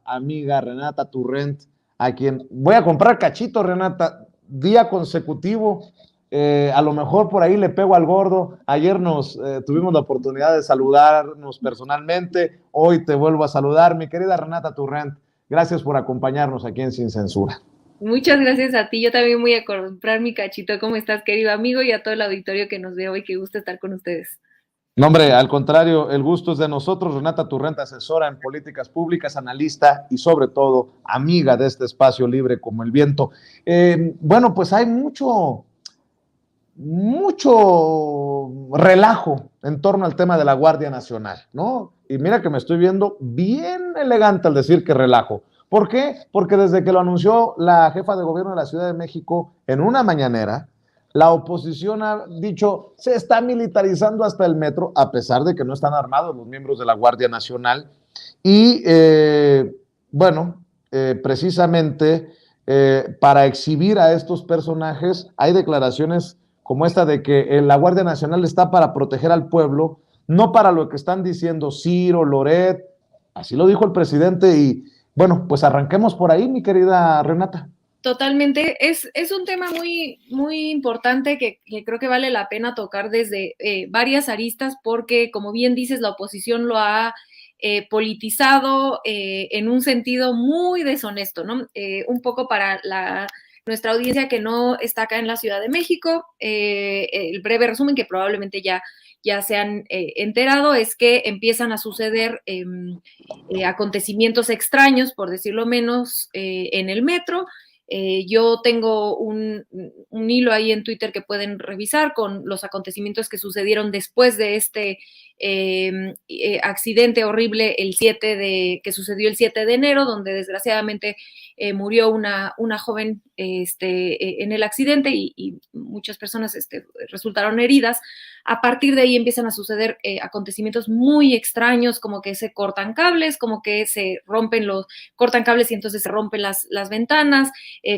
amiga Renata Turrent, a quien voy a comprar cachito, Renata, día consecutivo. A lo mejor por ahí le pego al gordo. Ayer tuvimos la oportunidad de saludarnos personalmente. Hoy te vuelvo a saludar, mi querida Renata Turrent. Gracias por acompañarnos aquí en Sin Censura. Muchas gracias a ti. Yo también voy a comprar mi cachito. ¿Cómo estás, querido amigo? Y a todo el auditorio que nos ve hoy, que gusta estar con ustedes. No, hombre, al contrario, el gusto es de nosotros. Renata Turrent, asesora en políticas públicas, analista y sobre todo amiga de este espacio libre como el viento. Bueno, pues hay mucho relajo en torno al tema de la Guardia Nacional, ¿no? Y mira que me estoy viendo bien elegante al decir que relajo. ¿Por qué? Porque desde que lo anunció la jefa de gobierno de la Ciudad de México en una mañanera, la oposición ha dicho, se está militarizando hasta el metro, a pesar de que no están armados los miembros de la Guardia Nacional. Y bueno, precisamente para exhibir a estos personajes hay declaraciones como esta de que la Guardia Nacional está para proteger al pueblo, no para lo que están diciendo Ciro, Loret, así lo dijo el presidente y bueno, pues arranquemos por ahí, mi querida Renata. Totalmente, es un tema muy, muy importante que creo que vale la pena tocar desde varias aristas porque, como bien dices, la oposición lo ha politizado en un sentido muy deshonesto, ¿no? Un poco para nuestra audiencia que no está acá en la Ciudad de México, el breve resumen que probablemente ya se han enterado es que empiezan a suceder acontecimientos extraños, por decirlo menos, en el metro. Yo tengo un hilo ahí en Twitter que pueden revisar con los acontecimientos que sucedieron después de este accidente horrible que sucedió el 7 de enero, donde desgraciadamente murió una joven en el accidente y muchas personas resultaron heridas. A partir de ahí empiezan a suceder acontecimientos muy extraños, como que se cortan cables, como que cortan cables y entonces se rompen las ventanas,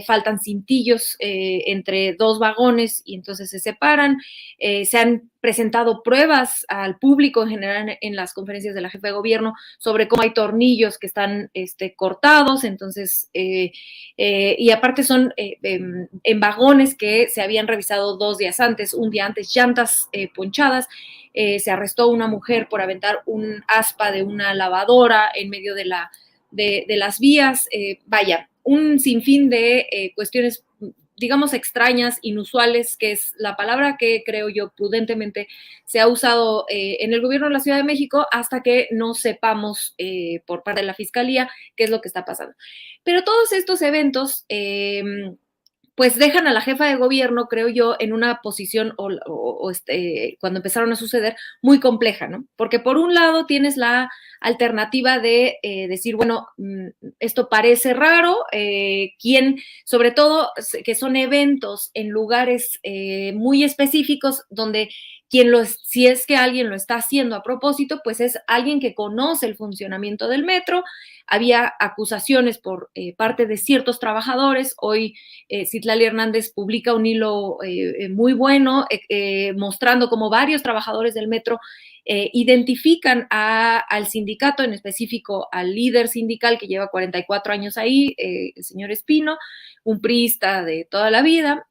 faltan cintillos entre dos vagones y entonces se separan. Se han presentado pruebas al público en general en las conferencias de la jefa de gobierno sobre cómo hay tornillos que están cortados, entonces, y aparte son en vagones que se habían revisado 2 días antes, un día antes, llantas ponchadas. Se arrestó una mujer por aventar un aspa de una lavadora en medio de las vías. Vaya, un sinfín de cuestiones, digamos, extrañas, inusuales, que es la palabra que creo yo prudentemente se ha usado en el gobierno de la Ciudad de México hasta que no sepamos por parte de la Fiscalía qué es lo que está pasando. Pero todos estos eventos pues dejan a la jefa de gobierno, creo yo, en una posición, cuando empezaron a suceder, muy compleja, ¿no? Porque por un lado tienes la alternativa de decir, bueno, esto parece raro, sobre todo que son eventos en lugares muy específicos donde si es que alguien lo está haciendo a propósito, pues es alguien que conoce el funcionamiento del metro. Había acusaciones por parte de ciertos trabajadores. Hoy Citlali Hernández publica un hilo muy bueno mostrando cómo varios trabajadores del metro identifican al sindicato, en específico al líder sindical que lleva 44 años ahí, el señor Espino, un priista de toda la vida,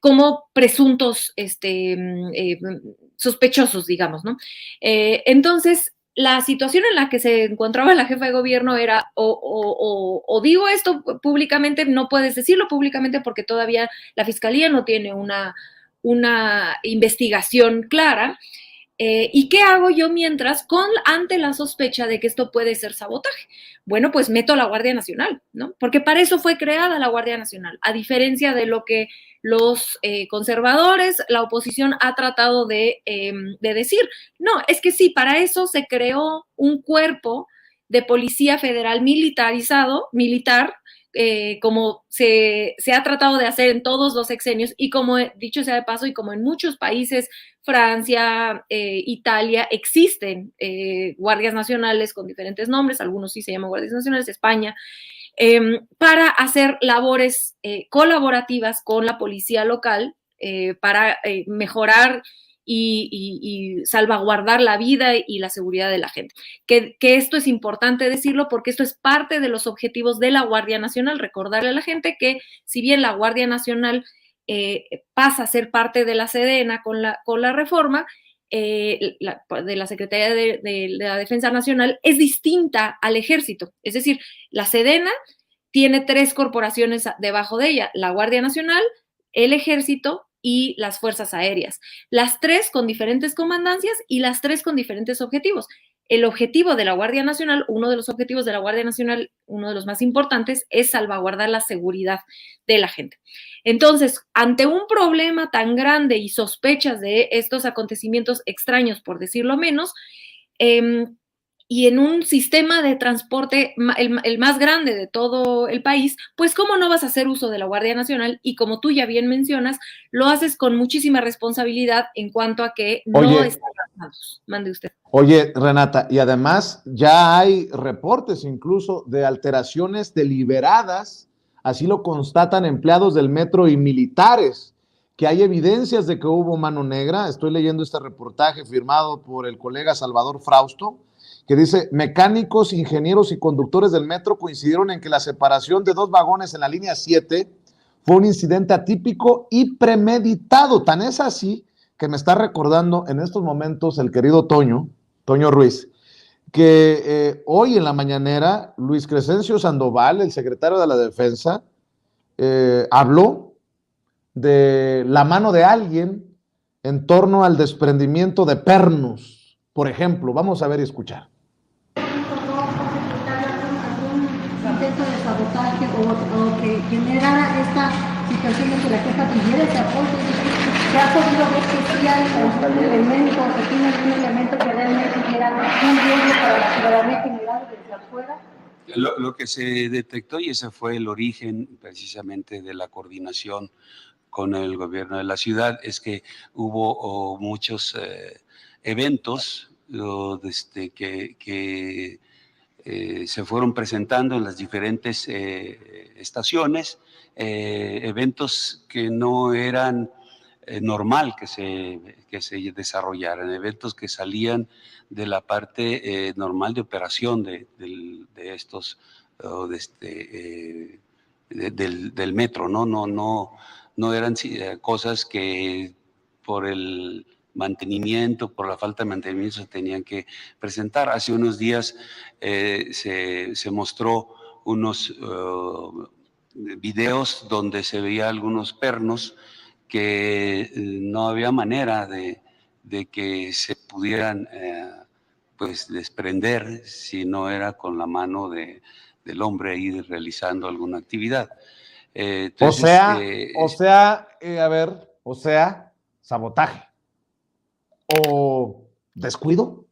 como presuntos sospechosos, digamos, ¿no? Entonces, la situación en la que se encontraba la jefa de gobierno era o digo esto públicamente, no puedes decirlo públicamente porque todavía la fiscalía no tiene una investigación clara. ¿Y qué hago yo mientras ante la sospecha de que esto puede ser sabotaje? Bueno, pues meto a la Guardia Nacional, ¿no? Porque para eso fue creada la Guardia Nacional, a diferencia de lo que los conservadores, la oposición ha tratado de decir. No, es que sí, para eso se creó un cuerpo de policía federal militar, como se ha tratado de hacer en todos los sexenios y como dicho sea de paso y como en muchos países, Francia, Italia, existen guardias nacionales con diferentes nombres, algunos sí se llaman guardias nacionales, España, para hacer labores colaborativas con la policía local para mejorar y salvaguardar la vida y la seguridad de la gente. Que esto es importante decirlo porque esto es parte de los objetivos de la Guardia Nacional. Recordarle a la gente que si bien la Guardia Nacional pasa a ser parte de la Sedena con la reforma, de la Secretaría de la Defensa Nacional, es distinta al Ejército. Es decir, la Sedena tiene 3 corporaciones debajo de ella: la Guardia Nacional, el Ejército y las Fuerzas Aéreas. Las 3 con diferentes comandancias y las 3 con diferentes objetivos. El objetivo de la Guardia Nacional, uno de los objetivos de la Guardia Nacional, uno de los más importantes, es salvaguardar la seguridad de la gente. Entonces, ante un problema tan grande y sospechas de estos acontecimientos extraños, por decirlo menos, y en un sistema de transporte el más grande de todo el país, pues cómo no vas a hacer uso de la Guardia Nacional, y como tú ya bien mencionas, lo haces con muchísima responsabilidad en cuanto a que no están armados. Mande usted. Oye, Renata, y además ya hay reportes incluso de alteraciones deliberadas, así lo constatan empleados del metro y militares, que hay evidencias de que hubo mano negra. Estoy leyendo este reportaje firmado por el colega Salvador Frausto, que dice: mecánicos, ingenieros y conductores del metro coincidieron en que la separación de 2 vagones en la línea 7 fue un incidente atípico y premeditado. Tan es así que me está recordando en estos momentos el querido Toño Ruiz, que hoy en la mañanera Luis Crescencio Sandoval, el secretario de la Defensa, habló de la mano de alguien en torno al desprendimiento de pernos, por ejemplo. Vamos a ver y escuchar. Intento de sabotaje o que generara esta situación de que la jefa pidiera ese apoyo. ¿Se ha podido ver que sí hay algún elemento, que tiene algún elemento que realmente diera un riesgo para la ciudadanía general desde afuera? Lo que se detectó, y ese fue el origen precisamente de la coordinación con el gobierno de la ciudad, es que hubo muchos eventos que se fueron presentando en las diferentes estaciones, eventos que no eran normal que se desarrollaran, eventos que salían de la parte normal de operación de estos, del metro, no eran cosas que por el mantenimiento, por la falta de mantenimiento se tenían que presentar. Hace unos días se mostró unos videos donde se veía algunos pernos que no había manera de que se pudieran pues desprender si no era con la mano del hombre ahí realizando alguna actividad. Entonces, o sea, sabotaje o descuido.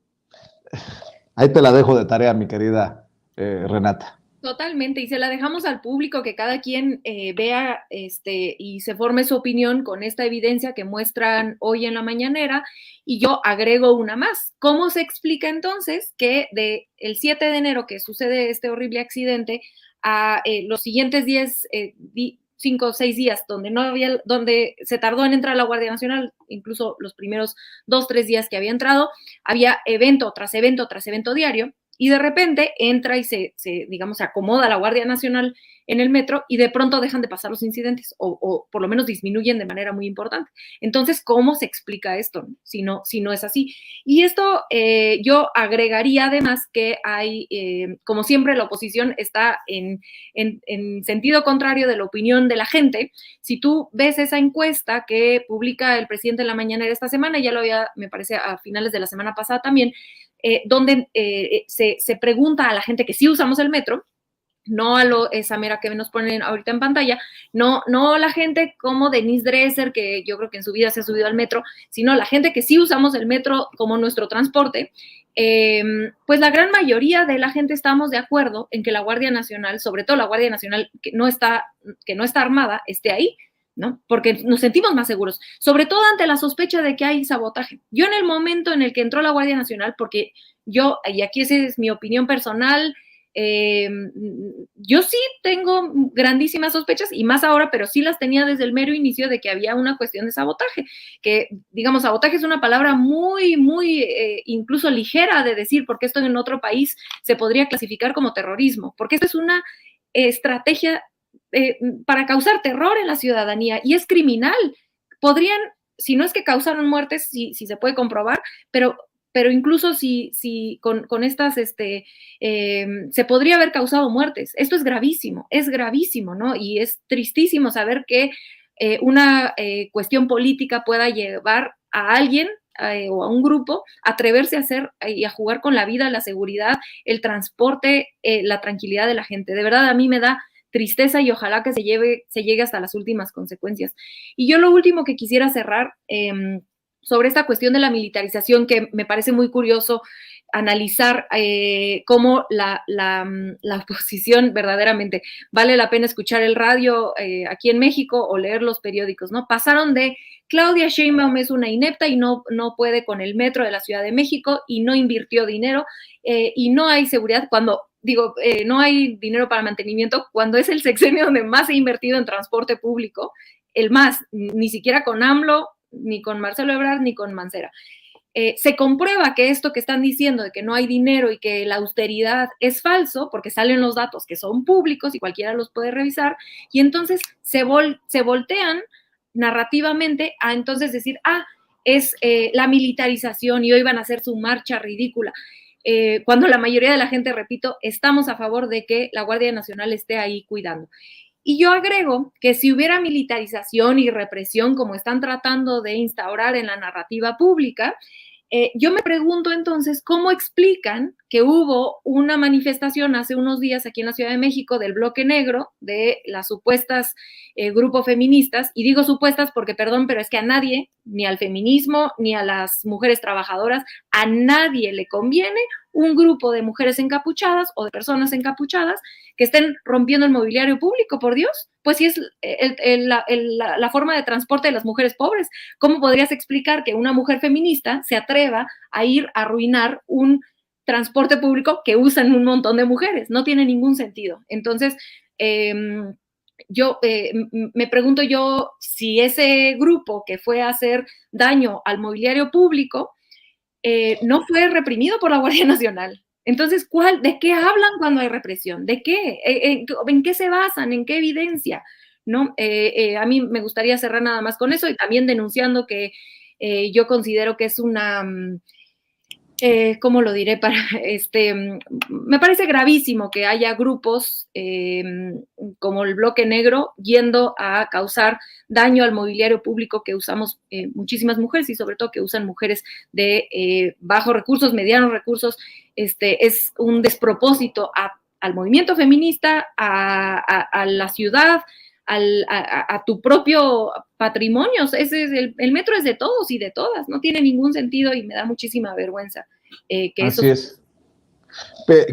Ahí te la dejo de tarea, mi querida Renata. Totalmente, y se la dejamos al público, que cada quien vea y se forme su opinión con esta evidencia que muestran hoy en la mañanera. Y yo agrego una más. ¿Cómo se explica entonces que del 7 de enero que sucede este horrible accidente a los siguientes 5 o 6 días donde se tardó en entrar la Guardia Nacional, incluso los primeros 2 o 3 días que había entrado, había evento tras evento tras evento diario? Y de repente entra y se acomoda la Guardia Nacional en el metro, y de pronto dejan de pasar los incidentes, o por lo menos disminuyen de manera muy importante. Entonces, ¿cómo se explica esto si no es así? Y esto yo agregaría además que hay, como siempre, la oposición está en sentido contrario de la opinión de la gente. Si tú ves esa encuesta que publica el presidente en la mañanera esta semana, ya lo había, me parece, a finales de la semana pasada también, donde se pregunta a la gente que sí usamos el metro, no a esa mera que nos ponen ahorita en pantalla, no la gente como Denise Dresser, que yo creo que en su vida se ha subido al metro, sino la gente que sí usamos el metro como nuestro transporte. Pues la gran mayoría de la gente estamos de acuerdo en que la Guardia Nacional, sobre todo la Guardia Nacional que no está armada, esté ahí, ¿no? Porque nos sentimos más seguros, sobre todo ante la sospecha de que hay sabotaje. Yo, en el momento en el que entró la Guardia Nacional, porque yo, y aquí esa es mi opinión personal, Yo sí tengo grandísimas sospechas, y más ahora, pero sí las tenía desde el mero inicio de que había una cuestión de sabotaje, que, digamos, sabotaje es una palabra muy, muy incluso ligera de decir, porque esto en otro país se podría clasificar como terrorismo, porque esto es una estrategia para causar terror en la ciudadanía, y es criminal. Podrían, si no es que causaron muertes, si se puede comprobar, pero incluso si con estas, se podría haber causado muertes. Esto es gravísimo, ¿no? Y es tristísimo saber que una cuestión política pueda llevar a alguien o a un grupo a atreverse a hacer y a jugar con la vida, la seguridad, el transporte, la tranquilidad de la gente. De verdad, a mí me da tristeza y ojalá que se llegue hasta las últimas consecuencias. Y yo lo último que quisiera cerrar, sobre esta cuestión de la militarización, que me parece muy curioso analizar cómo la oposición verdaderamente vale la pena escuchar el radio aquí en México o leer los periódicos, ¿no? Pasaron de Claudia Sheinbaum es una inepta y no puede con el metro de la Ciudad de México y no invirtió dinero y no hay seguridad cuando no hay dinero para mantenimiento, cuando es el sexenio donde más se ha invertido en transporte público, el más, ni siquiera con AMLO, ni con Marcelo Ebrard, ni con Mancera. Se comprueba que esto que están diciendo de que no hay dinero y que la austeridad es falso, porque salen los datos que son públicos y cualquiera los puede revisar, y entonces se voltean narrativamente a entonces decir, es la militarización y hoy van a hacer su marcha ridícula. Cuando la mayoría de la gente, repito, estamos a favor de que la Guardia Nacional esté ahí cuidando. Y yo agrego que si hubiera militarización y represión como están tratando de instaurar en la narrativa pública, yo me pregunto entonces cómo explican que hubo una manifestación hace unos días aquí en la Ciudad de México del Bloque Negro, de las supuestas grupos feministas, y digo supuestas porque, perdón, pero es que a nadie, ni al feminismo, ni a las mujeres trabajadoras, a nadie le conviene un grupo de mujeres encapuchadas o de personas encapuchadas que estén rompiendo el mobiliario público, por Dios. Pues si es la forma de transporte de las mujeres pobres, ¿cómo podrías explicar que una mujer feminista se atreva a ir a arruinar un transporte público que usan un montón de mujeres? No tiene ningún sentido. Entonces, me pregunto yo si ese grupo que fue a hacer daño al mobiliario público no fue reprimido por la Guardia Nacional. Entonces, ¿de qué hablan cuando hay represión? ¿De qué? ¿En qué se basan? ¿En qué evidencia? ¿No? A mí me gustaría cerrar nada más con eso y también denunciando que yo considero que es una... ¿cómo lo diré? Me parece gravísimo que haya grupos como el Bloque Negro yendo a causar daño al mobiliario público que usamos muchísimas mujeres y sobre todo que usan mujeres de bajos recursos, medianos recursos. Es un despropósito al movimiento feminista, a la ciudad, a tu propio patrimonio. El metro es de todos y de todas, no tiene ningún sentido y me da muchísima vergüenza que Así es.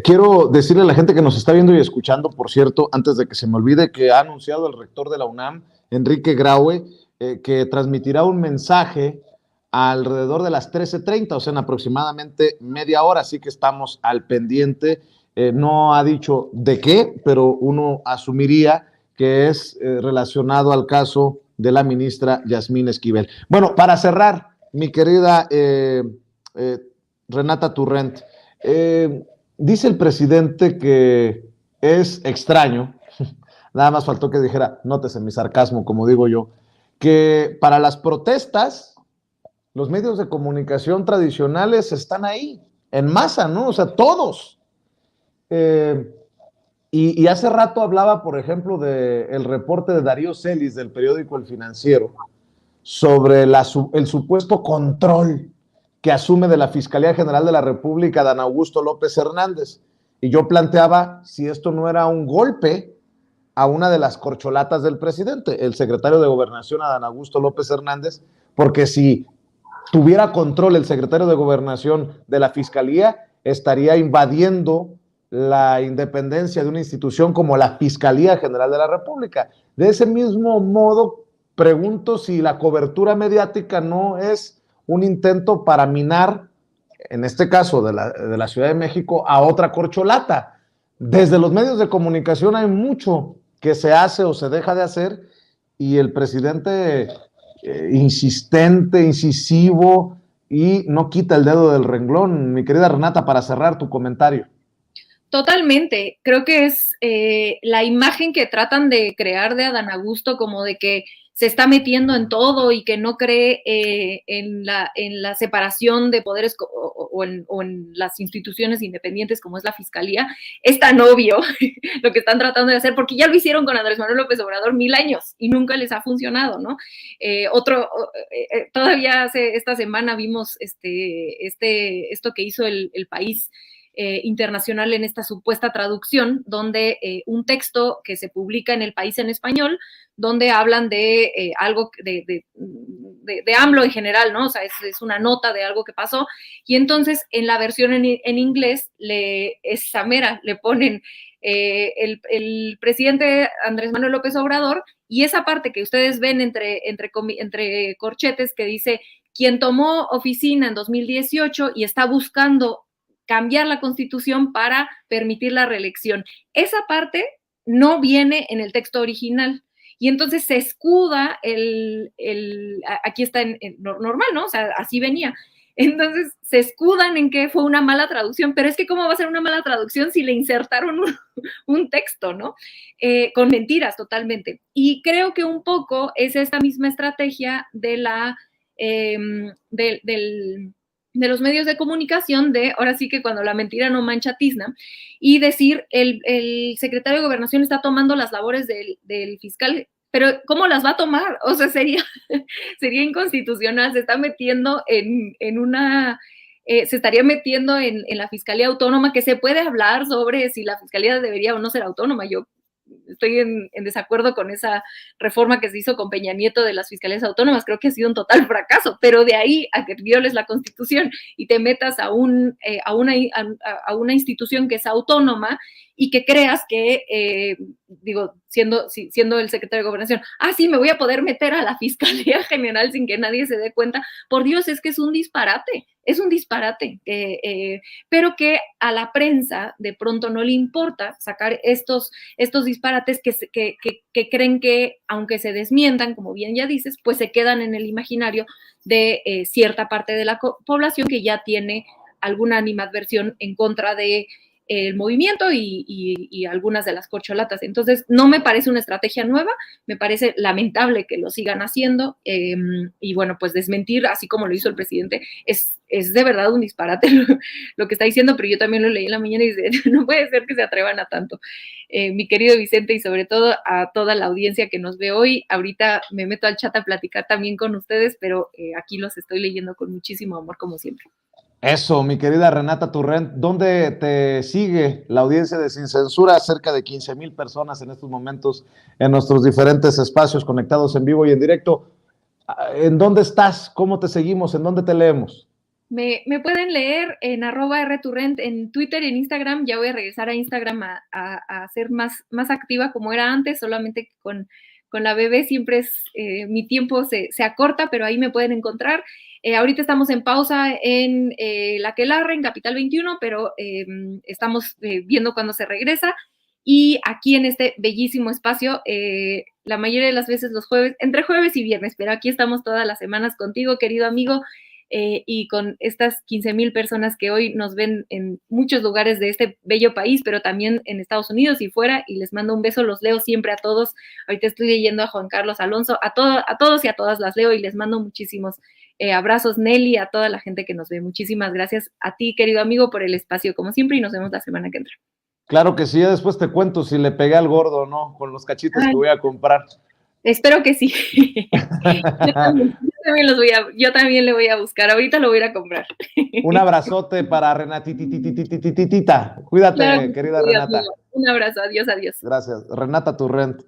Quiero decirle a la gente que nos está viendo y escuchando, por cierto, antes de que se me olvide, que ha anunciado el rector de la UNAM, Enrique Graue, que transmitirá un mensaje alrededor de las 13:30, o sea, en aproximadamente media hora, así que estamos al pendiente. No ha dicho de qué, pero uno asumiría que es relacionado al caso de la ministra Yasmín Esquivel. Bueno, para cerrar, mi querida Renata Turrent, dice el presidente que es extraño, nada más faltó que dijera, nótese mi sarcasmo, como digo yo, que para las protestas los medios de comunicación tradicionales están ahí, en masa, ¿no? O sea, todos. Y hace rato hablaba, por ejemplo, del reporte de Darío Celis del periódico El Financiero sobre el supuesto control que asume de la Fiscalía General de la República Dan Augusto López Hernández. Y yo planteaba si esto no era un golpe a una de las corcholatas del presidente, el secretario de Gobernación, Adán Augusto López Hernández, porque si tuviera control el secretario de Gobernación de la Fiscalía, estaría invadiendo la independencia de una institución como la Fiscalía General de la República. De ese mismo modo, pregunto si la cobertura mediática no es un intento para minar, en este caso de la Ciudad de México, a otra corcholata, desde los medios de comunicación hay mucho que se hace o se deja de hacer y el presidente insistente, incisivo y no quita el dedo del renglón. Mi querida Renata, para cerrar tu comentario. Totalmente, creo que es la imagen que tratan de crear de Adán Augusto como de que se está metiendo en todo y que no cree en la separación de poderes o en las instituciones independientes como es la Fiscalía, es tan obvio lo que están tratando de hacer, porque ya lo hicieron con Andrés Manuel López Obrador 1000 años y nunca les ha funcionado, ¿no? Todavía esta semana vimos esto que hizo el país internacional en esta supuesta traducción, donde un texto que se publica en El País en español, donde hablan de algo de AMLO en general, ¿no? O sea, es una nota de algo que pasó, y entonces en la versión en inglés, esa mera, le ponen el presidente Andrés Manuel López Obrador, y esa parte que ustedes ven entre corchetes que dice, quien tomó oficina en 2018 y está buscando cambiar la Constitución para permitir la reelección. Esa parte no viene en el texto original. Y entonces se escuda aquí está normal, ¿no? O sea, así venía. Entonces se escudan en que fue una mala traducción, pero es que ¿cómo va a ser una mala traducción si le insertaron un texto, ¿no? Con mentiras totalmente. Y creo que un poco es esta misma estrategia de los medios de comunicación, ahora sí que cuando la mentira no mancha tizna, y decir, el secretario de Gobernación está tomando las labores del fiscal, pero ¿cómo las va a tomar? O sea, sería inconstitucional, se está metiendo se estaría metiendo en la Fiscalía Autónoma, que se puede hablar sobre si la Fiscalía debería o no ser autónoma. Yo estoy en desacuerdo con esa reforma que se hizo con Peña Nieto de las fiscalías autónomas, creo que ha sido un total fracaso, pero de ahí a que violes la Constitución y te metas a una institución que es autónoma y que creas que, siendo el secretario de Gobernación, sí, me voy a poder meter a la Fiscalía General sin que nadie se dé cuenta. Por Dios, es que es un disparate, pero que a la prensa de pronto no le importa sacar estos disparates que creen que, aunque se desmientan, como bien ya dices, pues se quedan en el imaginario de cierta parte de la población que ya tiene alguna animadversión en contra de el movimiento y algunas de las corcholatas. Entonces, no me parece una estrategia nueva, me parece lamentable que lo sigan haciendo, y bueno, pues desmentir, así como lo hizo el presidente, es de verdad un disparate lo que está diciendo, pero yo también lo leí en la mañana y dice, no puede ser que se atrevan a tanto. Mi querido Vicente, y sobre todo a toda la audiencia que nos ve hoy, ahorita me meto al chat a platicar también con ustedes, pero aquí los estoy leyendo con muchísimo amor, como siempre. Eso, mi querida Renata Turrent, ¿dónde te sigue la audiencia de Sin Censura? Cerca de 15,000 personas en estos momentos en nuestros diferentes espacios conectados en vivo y en directo. ¿En dónde estás? ¿Cómo te seguimos? ¿En dónde te leemos? Me pueden leer en @rturrent en Twitter y en Instagram. Ya voy a regresar a Instagram a ser más activa como era antes, solamente con la bebé siempre mi tiempo se acorta, pero ahí me pueden encontrar. Ahorita estamos en pausa en La Aquelarre, en Capital 21, pero estamos viendo cuándo se regresa. Y aquí en este bellísimo espacio, la mayoría de las veces los jueves, entre jueves y viernes, pero aquí estamos todas las semanas contigo, querido amigo, y con estas 15,000 personas que hoy nos ven en muchos lugares de este bello país, pero también en Estados Unidos y fuera, y les mando un beso, los leo siempre a todos. Ahorita estoy leyendo a Juan Carlos Alonso, a todos y a todas las leo y les mando muchísimos abrazos, Nelly, a toda la gente que nos ve. Muchísimas gracias a ti, querido amigo, por el espacio, como siempre, y nos vemos la semana que entra. Claro que sí, ya después te cuento si le pegué al gordo o no, con los cachitos que voy a comprar. Espero que sí. Yo también le voy a buscar. Ahorita lo voy a ir a comprar. Un abrazote para Renatititititita. Cuídate, claro, querida Renata. Un abrazo. Adiós, adiós. Gracias. Renata Turrent.